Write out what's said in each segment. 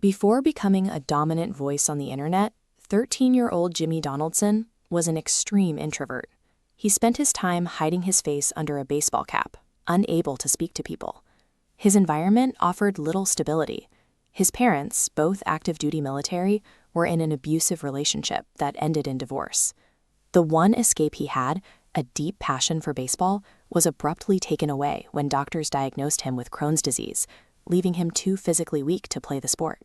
Before becoming a dominant voice on the internet, 13-year-old Jimmy Donaldson was an extreme introvert. He spent his time hiding his face under a baseball cap, unable to speak to people. His environment offered little stability. His parents, both active-duty military, were in an abusive relationship that ended in divorce. The one escape he had, a deep passion for baseball, was abruptly taken away when doctors diagnosed him with Crohn's disease, leaving him too physically weak to play the sport.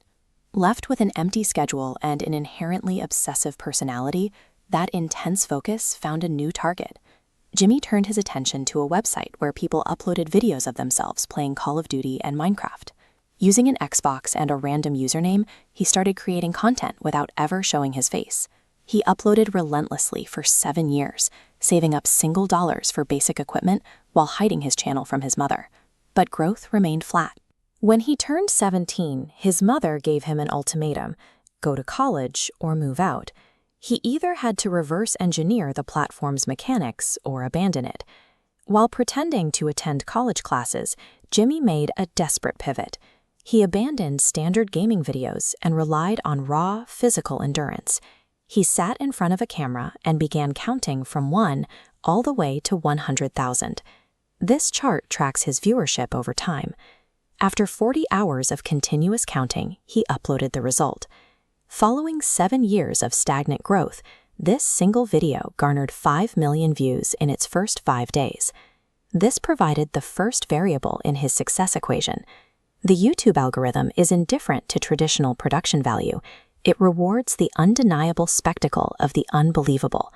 Left with an empty schedule and an inherently obsessive personality, that intense focus found a new target. Jimmy turned his attention to a website where people uploaded videos of themselves playing Call of Duty and Minecraft. Using an Xbox and a random username, he started creating content without ever showing his face. He uploaded relentlessly for 7 years, saving up single dollars for basic equipment while hiding his channel from his mother. But growth remained flat. When he turned 17, his mother gave him an ultimatum: go to college or move out. He either had to reverse engineer the platform's mechanics or abandon it. While pretending to attend college classes, Jimmy made a desperate pivot. He abandoned standard gaming videos and relied on raw, physical endurance. He sat in front of a camera and began counting from 1 all the way to 100,000. This chart tracks his viewership over time. After 40 hours of continuous counting, he uploaded the result. Following 7 years of stagnant growth, this single video garnered 5 million views in its first 5 days. This provided the first variable in his success equation. The YouTube algorithm is indifferent to traditional production value. It rewards the undeniable spectacle of the unbelievable.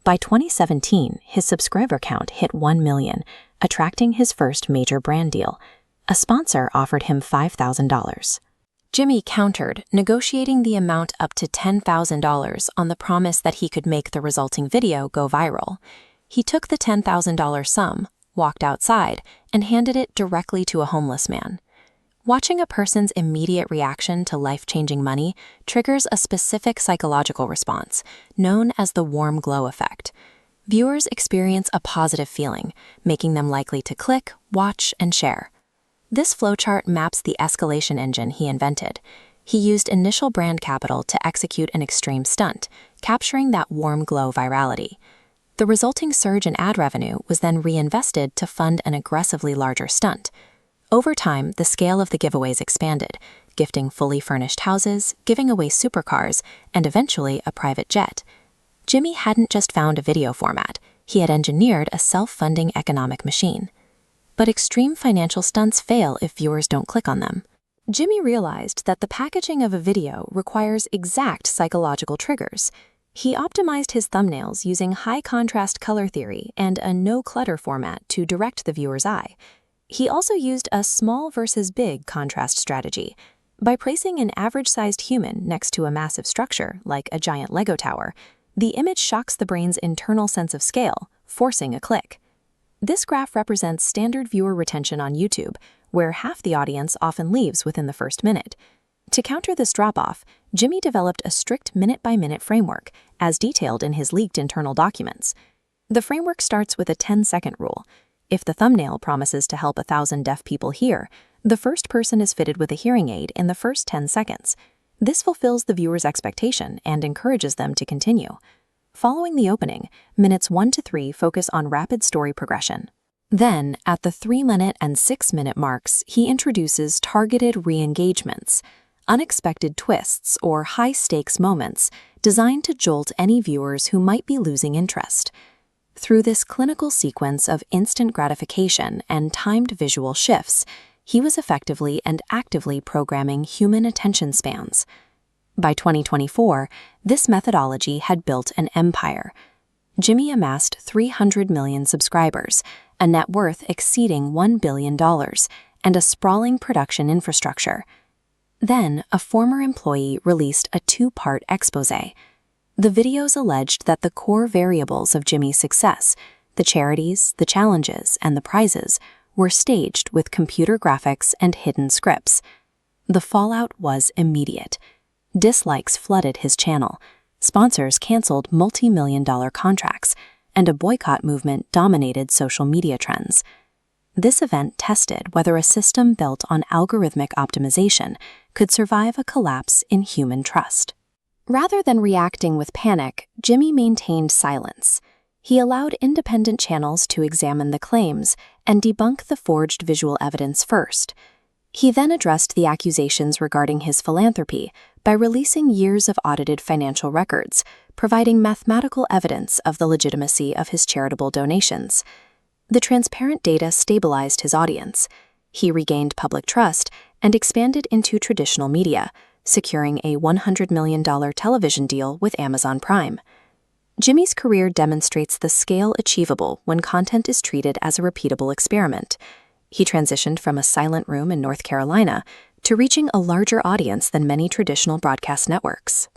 By 2017, his subscriber count hit 1 million, attracting his first major brand deal. A sponsor offered him $5,000. Jimmy countered, negotiating the amount up to $10,000 on the promise that he could make the resulting video go viral. He took the $10,000 sum, walked outside, and handed it directly to a homeless man. Watching a person's immediate reaction to life-changing money triggers a specific psychological response, known as the warm glow effect. Viewers experience a positive feeling, making them likely to click, watch, and share. This flowchart maps the escalation engine he invented. He used initial brand capital to execute an extreme stunt, capturing that warm glow virality. The resulting surge in ad revenue was then reinvested to fund an aggressively larger stunt. Over time, the scale of the giveaways expanded, gifting fully furnished houses, giving away supercars, and eventually a private jet. Jimmy hadn't just found a video format, he had engineered a self-funding economic machine. But extreme financial stunts fail if viewers don't click on them. Jimmy realized that the packaging of a video requires exact psychological triggers. He optimized his thumbnails using high-contrast color theory and a no-clutter format to direct the viewer's eye. He also used a small versus big contrast strategy. By placing an average-sized human next to a massive structure, like a giant Lego tower, the image shocks the brain's internal sense of scale, forcing a click. This graph represents standard viewer retention on YouTube, where half the audience often leaves within the first minute. To counter this drop-off, Jimmy developed a strict minute-by-minute framework, as detailed in his leaked internal documents. The framework starts with a 10-second rule. If the thumbnail promises to help 1,000 deaf people hear, the first person is fitted with a hearing aid in the first 10 seconds. This fulfills the viewer's expectation and encourages them to continue. Following the opening, minutes 1 to 3 focus on rapid story progression. Then, at the 3-minute and 6-minute marks, he introduces targeted re-engagements, unexpected twists or high-stakes moments designed to jolt any viewers who might be losing interest. Through this clinical sequence of instant gratification and timed visual shifts, he was effectively and actively programming human attention spans. By 2024, this methodology had built an empire. Jimmy amassed 300 million subscribers, a net worth exceeding $1 billion, and a sprawling production infrastructure. Then, a former employee released a 2-part exposé. The videos alleged that the core variables of Jimmy's success, the charities, the challenges, and the prizes, were staged with computer graphics and hidden scripts. The fallout was immediate. Dislikes flooded his channel, sponsors canceled multi-million-dollar contracts, and a boycott movement dominated social media trends. This event tested whether a system built on algorithmic optimization could survive a collapse in human trust. Rather than reacting with panic, Jimmy maintained silence. He allowed independent channels to examine the claims and debunk the forged visual evidence first. He then addressed the accusations regarding his philanthropy by releasing years of audited financial records, providing mathematical evidence of the legitimacy of his charitable donations. The transparent data stabilized his audience. He regained public trust and expanded into traditional media, securing a $100 million television deal with Amazon Prime. Jimmy's career demonstrates the scale achievable when content is treated as a repeatable experiment. He transitioned from a silent room in North Carolina to reaching a larger audience than many traditional broadcast networks.